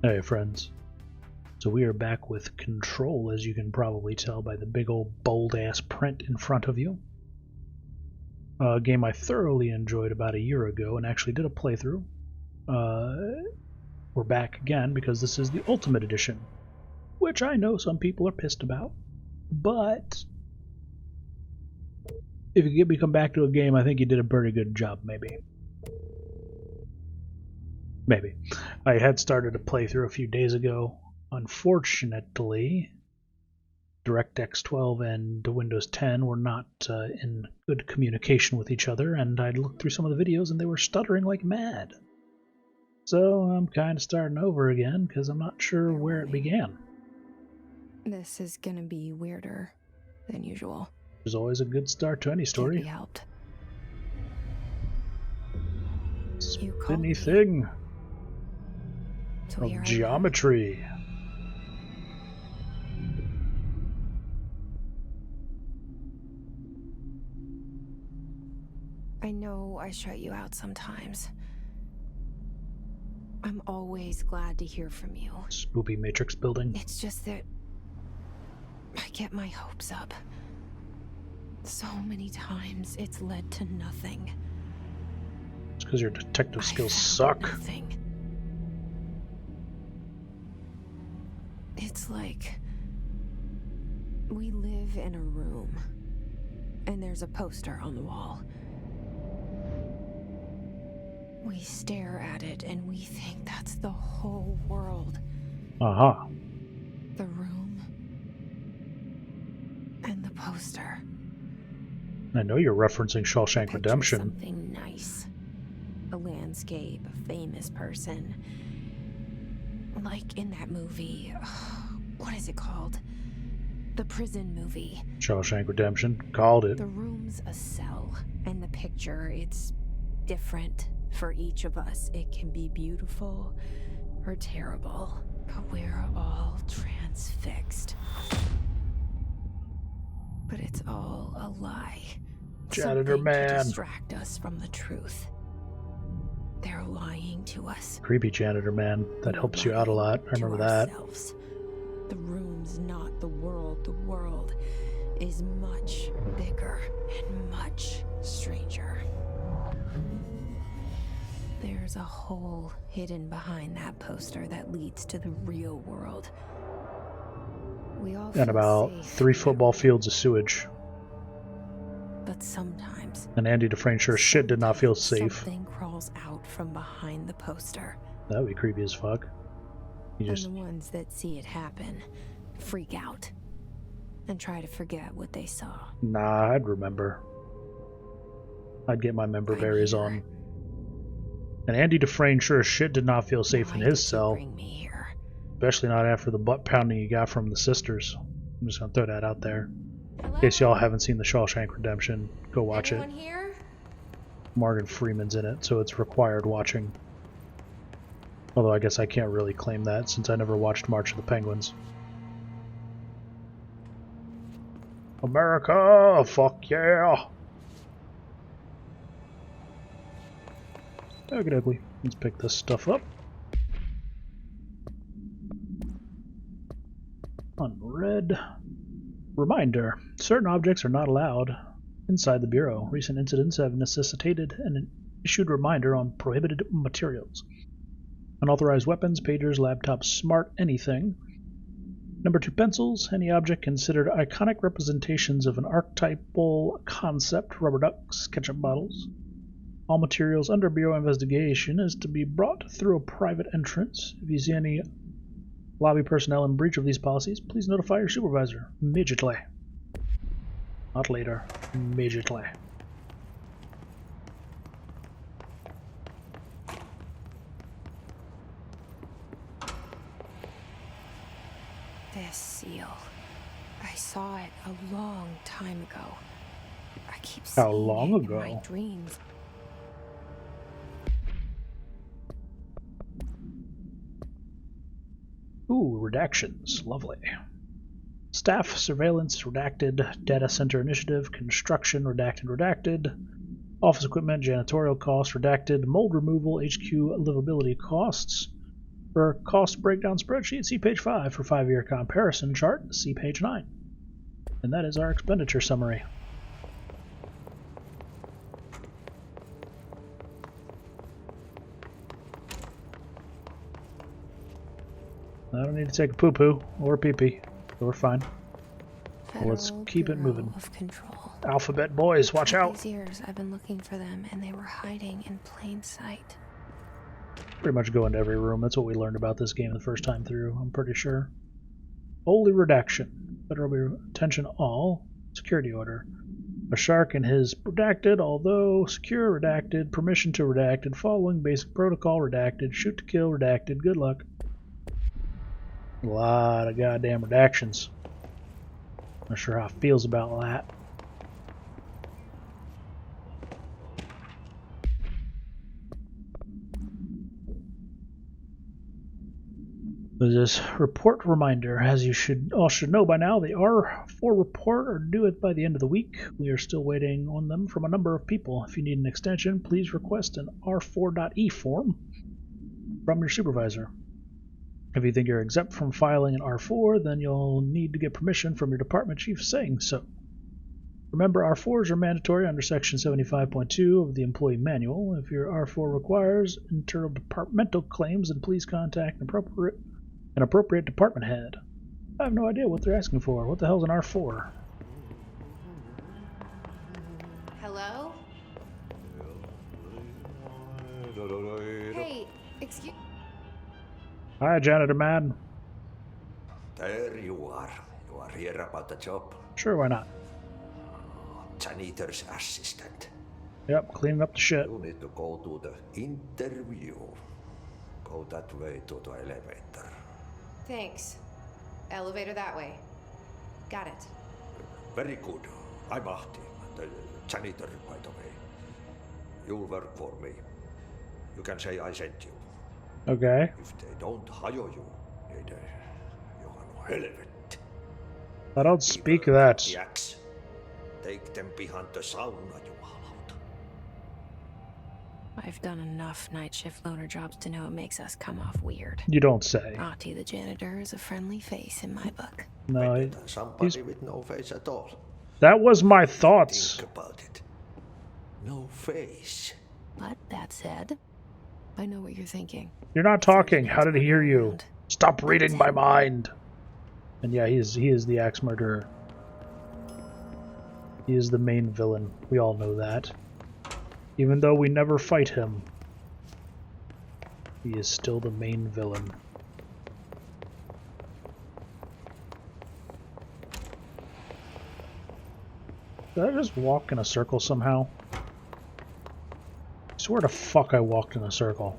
Hey friends, so we are back with Control, as you can probably tell by the big old bold ass print in front of you. A game I thoroughly enjoyed about a year ago and actually did a playthrough. We're back again because this is the Ultimate Edition, which I know some people are pissed about, but if you get me come back to a game, I think you did a pretty good job, maybe. I had started a playthrough a few days ago. Unfortunately, DirectX 12 and Windows 10 were not in good communication with each other, and I looked through some of the videos and they were stuttering like mad. So I'm kind of starting over again because I'm not sure where it began. This is gonna be weirder than usual. There's always a good start to any story. Can't be helped. Anything So of geometry. I know I shut you out sometimes. I'm always glad to hear from you. Spoopy matrix building. It's just that I get my hopes up. So many times it's led to nothing. It's because your detective skills suck. Nothing. It's like we live in a room and there's a poster on the wall. We stare at it and we think that's the whole world. Aha. The room and the poster. I know you're referencing Shawshank Picture Redemption. something nice. A landscape, a famous person. Like in that movie, what is it called? The prison movie. Shawshank Redemption. Called it. The room's a cell, and the picture, it's different for each of us. It can be beautiful or terrible, but we're all transfixed. But it's all a lie. Janitor Something man. to distract us from the truth. They're lying to us. Creepy janitor man. That helps you out a lot. I remember that. The room's not the world. The world is much bigger and much stranger. There's a hole hidden behind that poster that leads to the real world. We all And about 3 football fields of sewage. But sometimes, And Andy Dufresne sure as shit did not feel safe. something crawls out from behind the poster. That would be creepy as fuck. You And just... the ones that see it happen freak out and try to forget what they saw. Nah, I'd remember. I'd get my member berries on. And Andy Dufresne sure as shit did not feel safe in his cell. Bring me here. Especially not after the butt pounding he got from the sisters. I'm just gonna throw that out there. In case y'all haven't seen the Shawshank Redemption, go watch it. Here? Morgan Freeman's in it, so it's required watching. Although I guess I can't really claim that since I never watched March of the Penguins. America! Fuck yeah! Okay, ugly. Let's pick this stuff up. Unread. Reminder. Certain objects are not allowed inside the Bureau. Recent incidents have necessitated an issued reminder on prohibited materials. Unauthorized weapons, pagers, laptops, smart anything. Number 2, pencils. Any object considered iconic representations of an archetypal concept. Rubber ducks, ketchup bottles. All materials under Bureau investigation is to be brought through a private entrance. If you see any lobby personnel in breach of these policies, please notify your supervisor immediately. Not later. Immediately. This seal. I saw it a long time ago. I keep seeing How long it ago? in my dreams. Ooh, redactions. Lovely. Staff, surveillance, redacted. Data center initiative, construction, redacted. Office equipment, janitorial costs, redacted. Mold removal, HQ livability costs. For a cost breakdown spreadsheet, see page 5. For 5-year comparison chart, see page 9. And that is our expenditure summary. I don't need to take a poo-poo or a pee-pee, so we're fine. Well, let's keep it moving. Of control. Alphabet boys, watch All out! these years I've been looking for them, and they were hiding in plain sight. Pretty much go into every room. That's what we learned about this game the first time through, I'm pretty sure. Holy redaction. Federal attention all. Security order. A shark and his redacted, although secure redacted, permission to redacted, following basic protocol redacted, shoot to kill redacted, good luck. A lot of goddamn redactions. Not sure how it feels about that. There's this report reminder. As you all should know by now, the R4 report are due by the end of the week. We are still waiting on them from a number of people. If you need an extension, please request an R4.E form from your supervisor. If you think you're exempt from filing an R4, then you'll need to get permission from your department chief saying so. Remember, R4s are mandatory under Section 75.2 of the Employee Manual. If your R4 requires internal departmental claims, then please contact an appropriate department head. I have no idea what they're asking for. What the hell's an R4? Hello? Hey, excuse... Hi, Janitor Man. There you are. You are here about the job. Sure, why not? Janitor's assistant. Yep, cleaning up the shit. You need to go to the interview. Go that way to the elevator. Thanks. Elevator that way. Got it. Very good. I'm Ahti, the janitor, by the way. You'll work for me. You can say I sent you. Okay. If they don't hire you, then you are helvet. I don't speak that. The axe. Take them behind the sauna, you out. I've done enough night shift loner jobs to know it makes us come off weird. You don't say. Ahti the janitor is a friendly face in my book. No, somebody with no face at all. That was my thoughts. Think about it. No face. But that said, I know what you're thinking. You're not talking. How did he hear you? Stop reading my mind. And yeah, he is the axe murderer. He is the main villain. We all know that. Even though we never fight him, he is still the main villain. Did I just walk in a circle somehow? I swear to fuck I walked in a circle.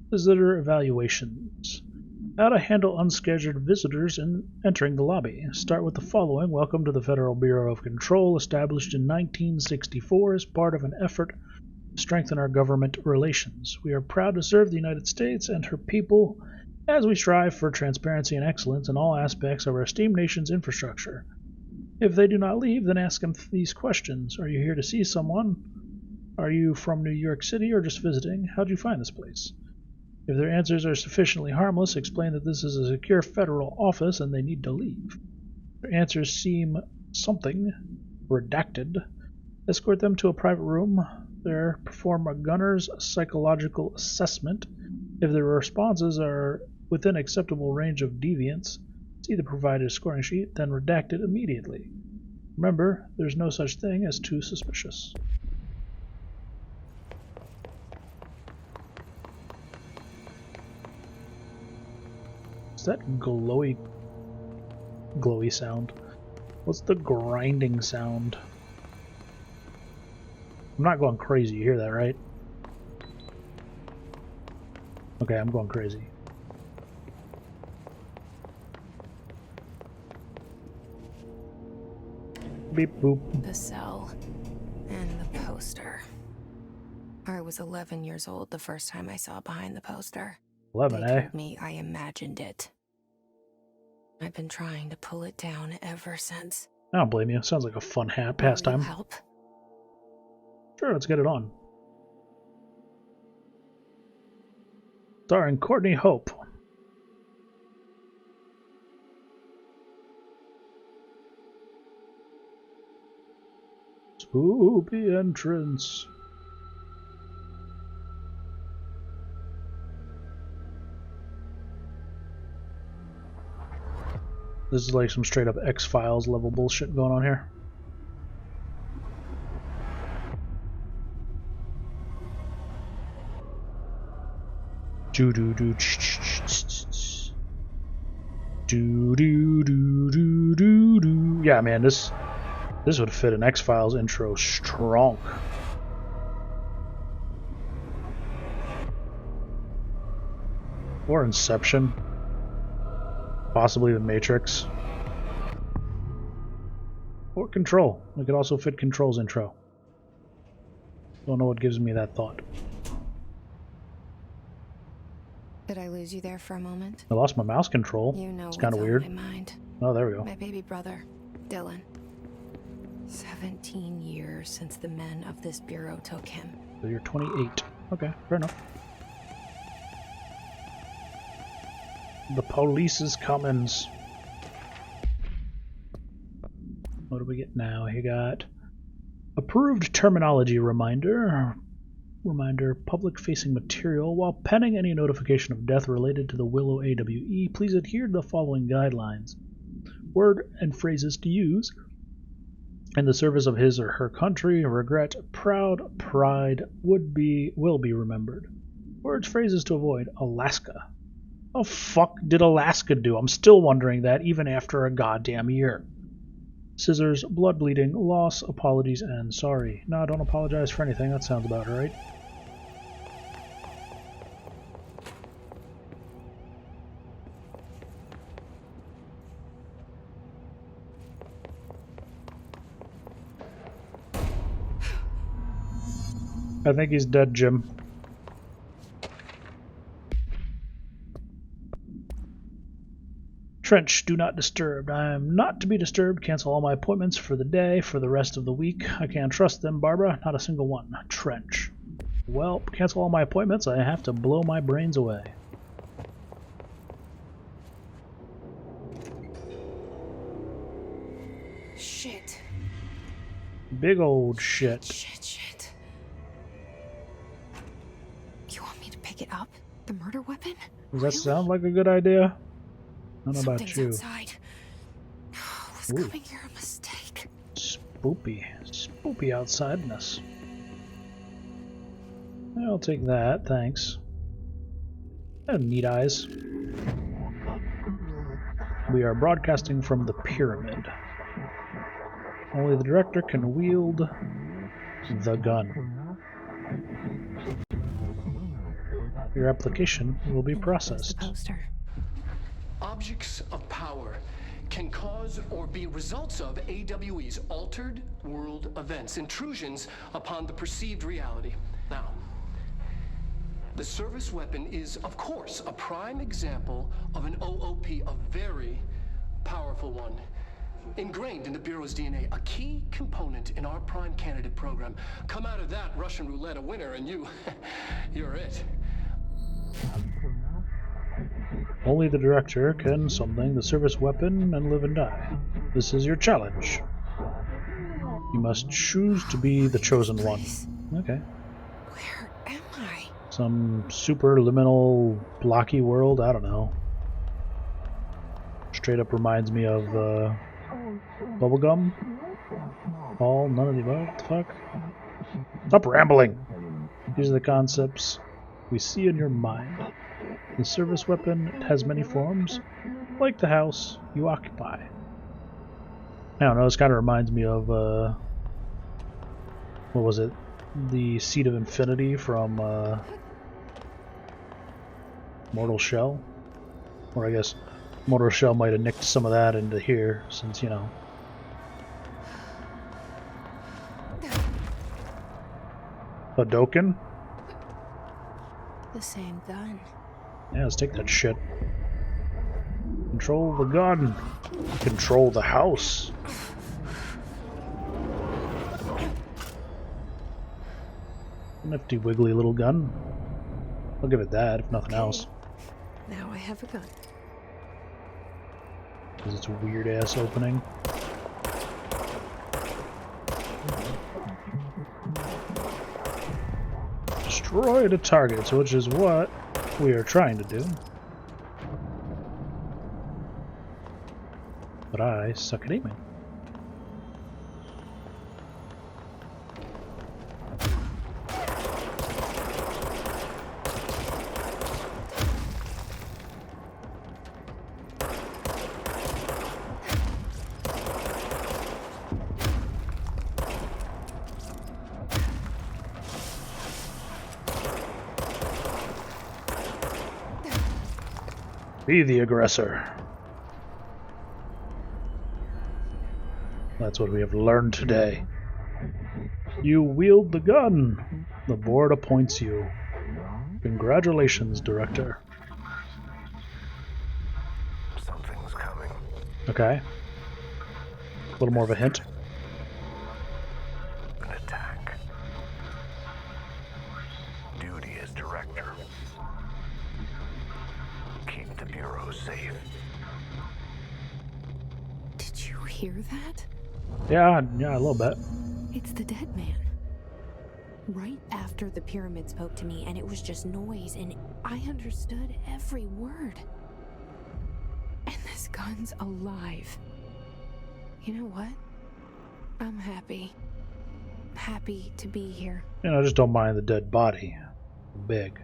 Visitor evaluations. How to handle unscheduled visitors in entering the lobby. Start with the following. Welcome to the Federal Bureau of Control, established in 1964 as part of an effort to strengthen our government relations. We are proud to serve the United States and her people as we strive for transparency and excellence in all aspects of our esteemed nation's infrastructure. If they do not leave, then ask them these questions. Are you here to see someone? Are you from New York City or just visiting? How'd you find this place? If their answers are sufficiently harmless, explain that this is a secure federal office and they need to leave. If their answers seem something redacted, escort them to a private room. There, perform a gunner's psychological assessment. If their responses are within acceptable range of deviance, see the provided scoring sheet, then redact it immediately. Remember, there's no such thing as too suspicious. That glowy sound? What's the grinding sound? I'm not going crazy, you hear that, right? Okay, I'm going crazy. Beep boop. The cell and the poster. I was 11 years old the first time I saw behind the poster. 11, They eh? told me I imagined it. I've been trying to pull it down ever since. I don't blame you. Sounds like a fun Will you pastime. help? Sure, let's get it on. Starring Courtney Hope. Spoopy entrance. This is like some straight up X-Files level bullshit going on here. Do do do do do do do do do. Yeah, man, this would fit an X-Files intro strong. Or Inception. Possibly The Matrix. Or Control. It could also fit Control's intro. Don't know what gives me that thought. Did I lose you there for a moment? I lost my mouse control. You know it's kind of weird. my mind. Oh, there we go. My baby brother, Dylan. 17 years since the men of this bureau took him. So you're 28. Okay, fair enough. The police is coming. What do we get now? You got approved terminology reminder. Reminder, public-facing material. While penning any notification of death related to the Willow AWE, please adhere to the following guidelines. Word and phrases to use in the service of his or her country. Regret, proud, pride, will be remembered. Words, phrases to avoid. Alaska. What the fuck did Alaska do? I'm still wondering that even after a goddamn year. Scissors, blood bleeding, loss, apologies, and sorry. No, don't apologize for anything. That sounds about right. I think he's dead, Jim. Trench, do not disturb. I am not to be disturbed. Cancel all my appointments for the day, for the rest of the week. I can't trust them, Barbara. Not a single one. Trench. Well, cancel all my appointments. I have to blow my brains away. Shit. Big old shit. Shit. You want me to pick it up? The murder weapon? Does that sound like a good idea? I don't know about you. Outside. Was coming here a mistake? Spoopy. Spoopy outsideness. I'll take that, thanks. Neat eyes. We are broadcasting from the pyramid. Only the director can wield the gun. Your application will be processed. Objects of power can cause or be results of AWE's altered world events, intrusions upon the perceived reality. Now, the service weapon is, of course, a prime example of an OOP, a very powerful one. Ingrained in the Bureau's DNA, a key component in our prime candidate program. Come out of that Russian roulette a winner and you're it. Only the director can something the service weapon and live and die. This is your challenge. You must choose to be the chosen one. Okay. Where am I? Some super liminal blocky world? I don't know. Straight up reminds me of Bubblegum? All, none of the above? What the fuck? Stop rambling! These are the concepts we see in your mind. The service weapon has many forms, like the house you occupy. I don't know, this kind of reminds me of, what was it? The Seed of Infinity from, Mortal Shell? Or I guess Mortal Shell might have nicked some of that into here, since, you know. Hadoken? The same gun. Yeah, let's take that shit. Control the gun. Control the house. Nifty wiggly little gun. I'll give it that, if nothing else. Now I have a gun. Because it's a weird ass opening. Destroy the targets, which is what we are trying to do. But I suck at aiming. Be the aggressor. That's what we have learned today. You wield the gun. The board appoints you. Congratulations, Director. Something's coming. Okay. A little more of a hint. An attack. Duty as director. Keep the Bureau safe. Did you hear that? Yeah, a little bit. It's the dead man. Right after the pyramid spoke to me, and it was just noise, and I understood every word. And this gun's alive. You know what? I'm happy. Happy to be here. You know, I just don't mind the dead body. Big.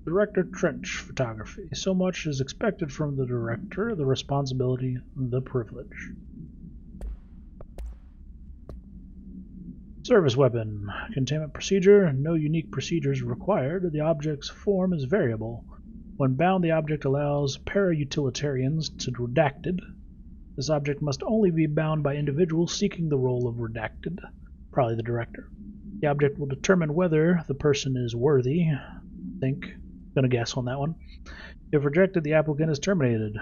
Director Trench Photography. So much is expected from the director, the responsibility, the privilege. Service weapon. Containment procedure. No unique procedures required. The object's form is variable. When bound, the object allows para-utilitarians to redacted. This object must only be bound by individuals seeking the role of redacted, probably the director. The object will determine whether the person is worthy. Gonna guess on that one. If rejected, the applicant is terminated.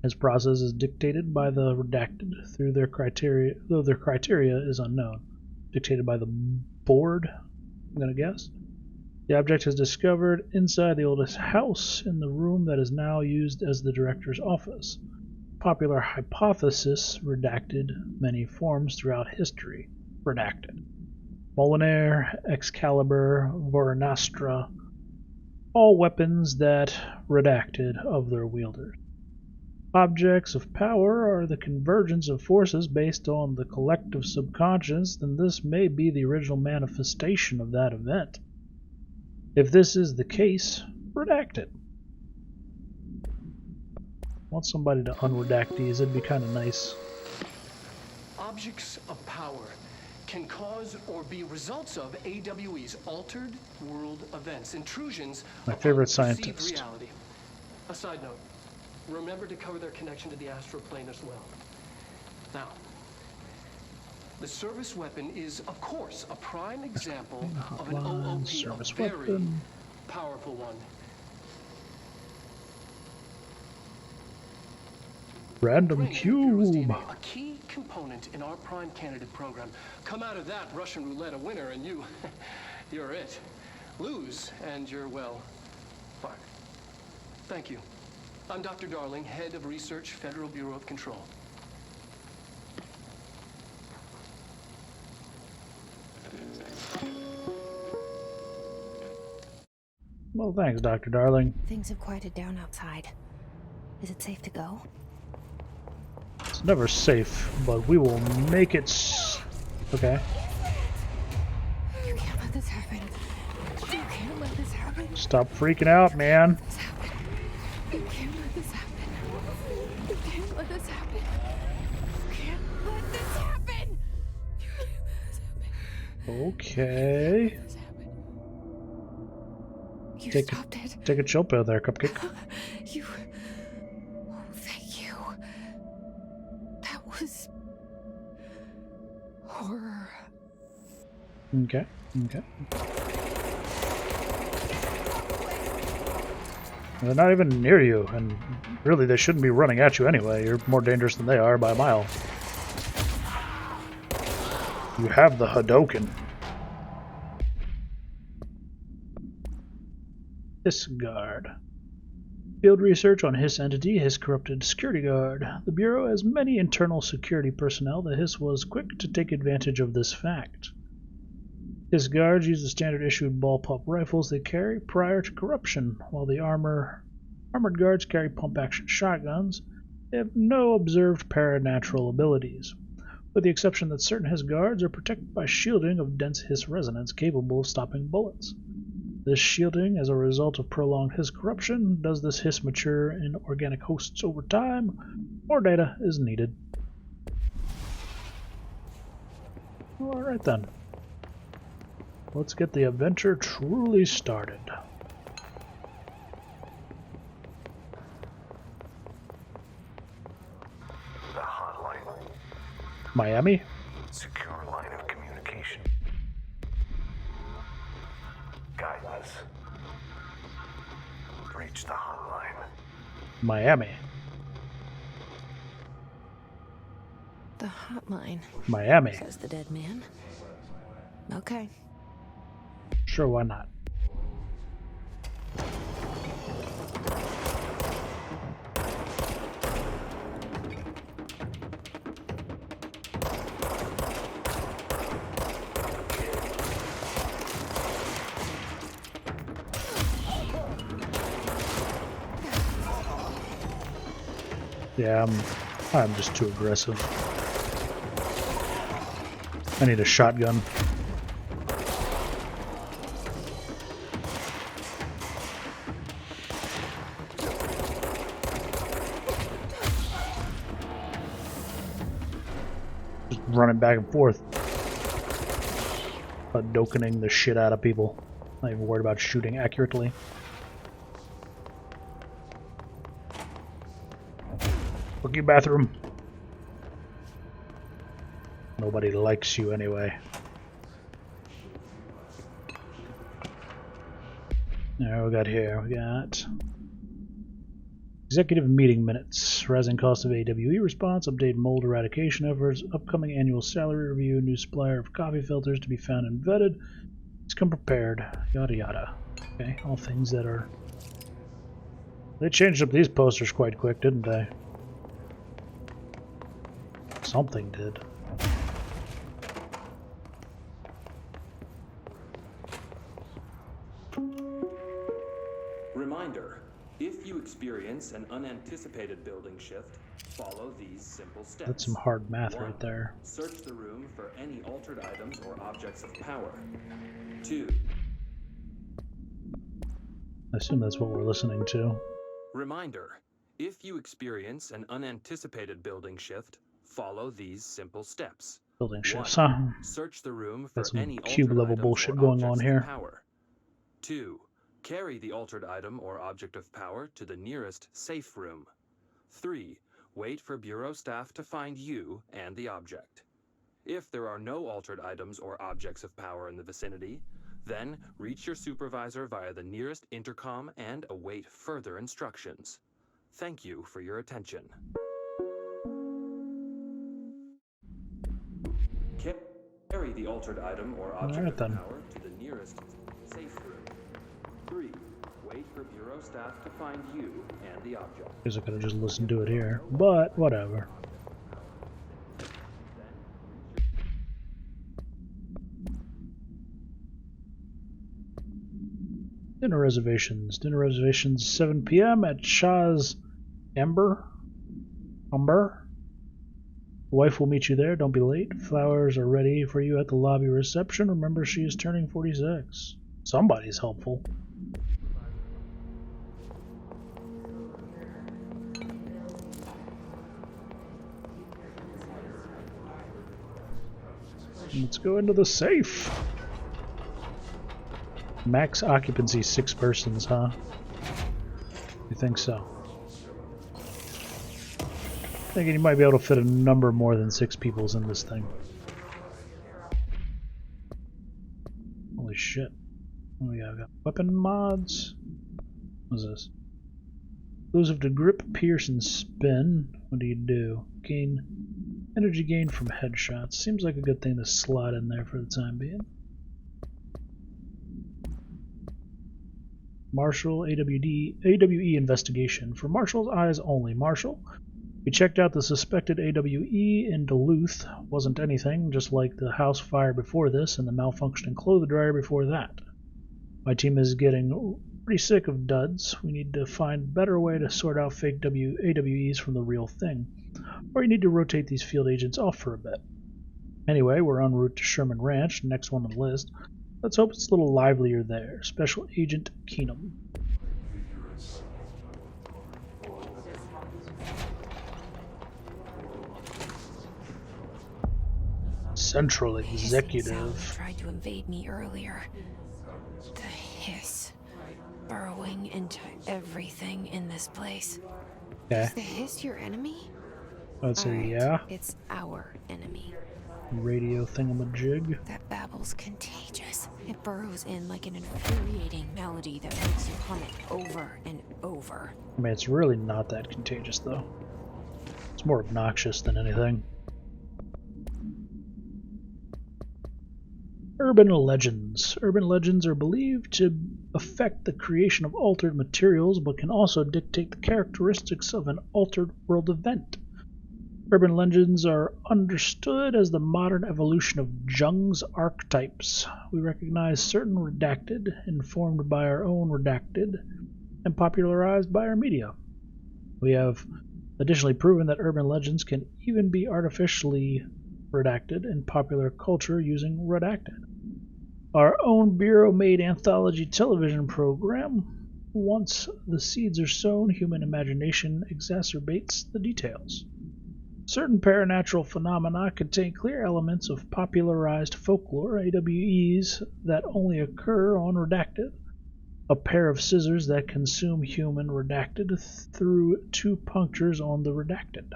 His process is dictated by the redacted through their criteria, though their criteria is unknown. Dictated by the board, I'm gonna guess. The object is discovered inside the oldest house in the room that is now used as the director's office. Popular hypothesis, redacted, many forms throughout history, redacted. Molinar, Excalibur, Varanastra, all weapons that redacted of their wielders. Objects of power are the convergence of forces based on the collective subconscious, then this may be the original manifestation of that event. If this is the case, redact it. Want somebody to unredact these, it'd be kind of nice. Objects of power can cause or be results of AWE's altered world events, intrusions My upon favorite perceived scientist. reality. A side note, remember to cover their connection to the astral plane as well. Now, the service weapon is, of course, a prime example of an OOP, Service a very weapon. powerful one. Random Brain and Bureau's cube. DNA, a key component in our prime candidate program. Come out of that Russian roulette a winner, and you're it. Lose, and you're, well, fired. Thank you. I'm Dr. Darling, head of research, Federal Bureau of Control. Well, thanks, Dr. Darling. Things have quieted down outside. Is it safe to go? It's never safe, but we will make it okay. You can't let this happen. You can't let this happen. Stop freaking out, man. This happen. You can't let this happen. You can't let this happen. You can't let this happen. You can't let this happen. Okay. This happen. You Take stopped it. Take a chill pill there, Cupcake. You. Oh, thank you. That was horror. Okay. They're not even near you, and really they shouldn't be running at you anyway. You're more dangerous than they are by a mile. You have the Hadoken. Hiss Guard. Field research on Hiss entity, Hiss corrupted security guard. The Bureau has many internal security personnel. The Hiss was quick to take advantage of this fact. Hiss guards use the standard issued ball pump rifles they carry prior to corruption, while the armored guards carry pump action shotguns. They have no observed paranatural abilities, with the exception that certain Hiss guards are protected by shielding of dense Hiss resonance capable of stopping bullets. This shielding, as a result of prolonged Hiss corruption, does this Hiss mature in organic hosts over time? More data is needed. Alright then. Let's get the adventure truly started. The hotline. Miami? Secure line of communication. Guidance. Reach the hotline. Miami. The hotline, Miami. says the dead man. Okay. Sure, why not? Yeah, I'm just too aggressive. I need a shotgun. Just running back and forth. Hadokening the shit out of people. Not even worried about shooting accurately. Fuck you, bathroom. Nobody likes you anyway. Now we got here. We got executive meeting minutes, rising cost of AWE response, update mold eradication efforts, upcoming annual salary review, new supplier of coffee filters to be found and vetted. Please come prepared. Yada yada. Okay, all things that are. They changed up these posters quite quick, didn't they? Something did. Reminder, if you experience an unanticipated building shift, follow these simple steps. That's some hard math 1. right there. Search the room for any altered items or objects of power. 2. I assume that's what we're listening to. Reminder, if you experience an unanticipated building shift, follow these simple steps. Building 1. shifts, huh? Search the room for Got some any cube altered level items bullshit or going on objects of here. power. 2. Carry the altered item or object of power to the nearest safe room. 3. Wait for Bureau staff to find you and the object. If there are no altered items or objects of power in the vicinity, then reach your supervisor via the nearest intercom and await further instructions. Thank you for your attention. Carry the altered item or object of power to the nearest safe room. 3. Wait for Bureau staff to find you and the object. Guess I could have just listened to it here, but whatever. Dinner reservations. Dinner reservations 7 p.m. at Shaw's Umber. The wife will meet you there. Don't be late. Flowers are ready for you at the lobby reception. Remember, she is turning 46. Somebody's helpful. Let's go into the safe. Max occupancy 6 persons, huh? You think so? Thinking you might be able to fit a number more than 6 peoples in this thing. Holy shit. What do we got? Weapon mods? What is this? Explosive to grip, pierce, and spin. What do you do? Gain energy gain from headshots. Seems like a good thing to slot in there for the time being. Marshall AWE investigation. For Marshall's eyes only. Marshall, we checked out the suspected AWE in Duluth. Wasn't anything, just like the house fire before this and the malfunctioning clothes dryer before that. My team is getting pretty sick of duds. We need to find a better way to sort out fake AWEs from the real thing. Or you need to rotate these field agents off for a bit. Anyway, we're en route to Sherman Ranch, next one on the list. Let's hope it's a little livelier there. Special Agent Keenum. Central Executive. Tried to invade me earlier. The hiss burrowing into everything in this place. Okay. Is the hiss your enemy? I'd say Alright, yeah. It's our enemy. Radio thingamajig. That babble's contagious. It burrows in like an infuriating melody that makes you hum it over and over. I mean, it's really not that contagious, though. It's more obnoxious than anything. Urban legends. Urban legends are believed to affect the creation of altered materials, but can also dictate the characteristics of an altered world event. Urban legends are understood as the modern evolution of Jung's archetypes. We recognize certain redacted, informed by our own redacted, and popularized by our media. We have additionally proven that urban legends can even be artificially redacted in popular culture using redacted. Our own Bureau-made anthology television program. Once the seeds are sown, human imagination exacerbates the details. Certain paranatural phenomena contain clear elements of popularized folklore, AWEs that only occur on redacted. A pair of scissors that consume human redacted through 2 punctures on the redacted.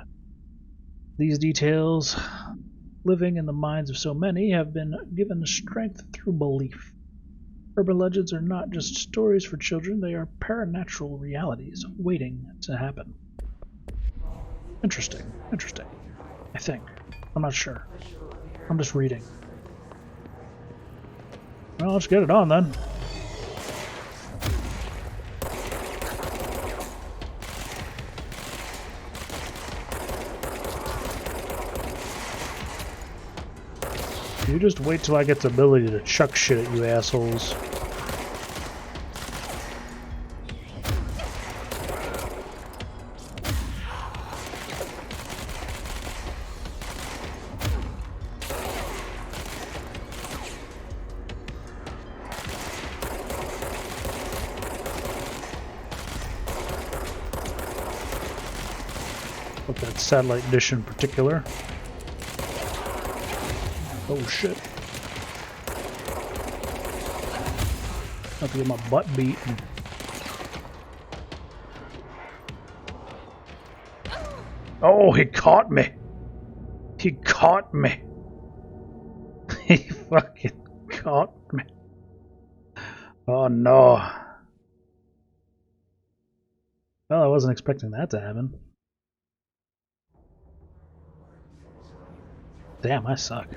These details, living in the minds of so many, have been given strength through belief. Urban legends are not just stories for children, they are paranatural realities waiting to happen. Interesting. Interesting. I think. I'm not sure. I'm just reading. Well, let's get it on then. You just wait till I get the ability to chuck shit at you assholes. With that satellite dish in particular. Oh shit. Have to get my butt beaten. Oh, he caught me. He caught me. He fucking caught me. Oh no. Well, I wasn't expecting that to happen. Damn, I suck.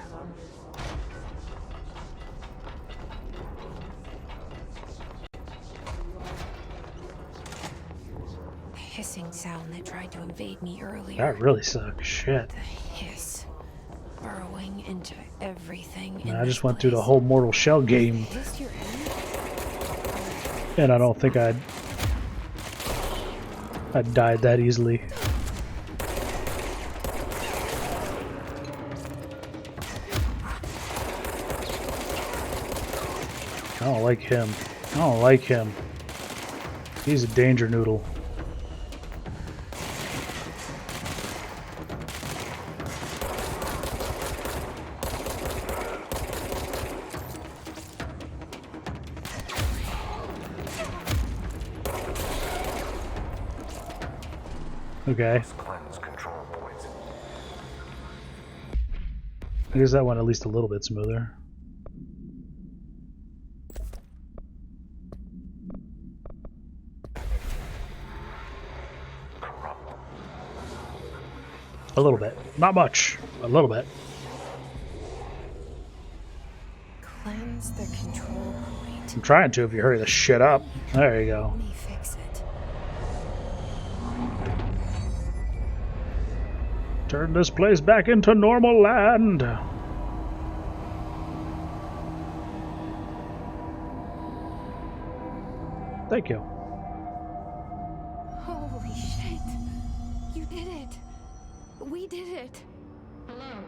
The hissing sound that tried to invade me earlier. That really sucks. Shit. The hiss burrowing into everything. Man, I just went through the whole Mortal Shell game, Hiss your enemy? and I don't think I'd died that easily. I don't like him. I don't like him. He's a danger noodle. Okay. Cleanse control points. I guess that went at least a little bit smoother. A little bit. Not much. A little bit. Cleanse the control point. I'm trying to if you hurry the shit up. There you go. Let me fix it. Turn this place back into normal land. Thank you. Holy shit. You did it. We did it. Hello,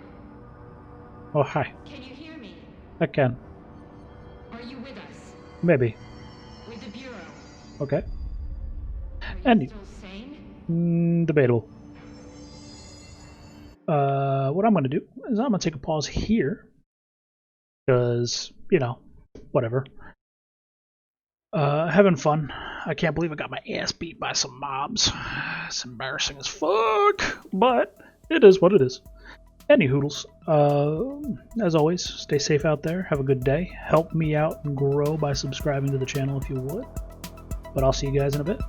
Oh, hi. can you hear me? I can. Are you with us? Maybe. With the Bureau? Okay. Are you And- still sane? Debatable. What I'm going to do is I'm going to take a pause here. Because, you know, whatever. Having fun. I can't believe I got my ass beat by some mobs. It's embarrassing as fuck. But it is what it is. Any hoodles. As always, stay safe out there. Have a good day. Help me out and grow by subscribing to the channel if you would. But I'll see you guys in a bit.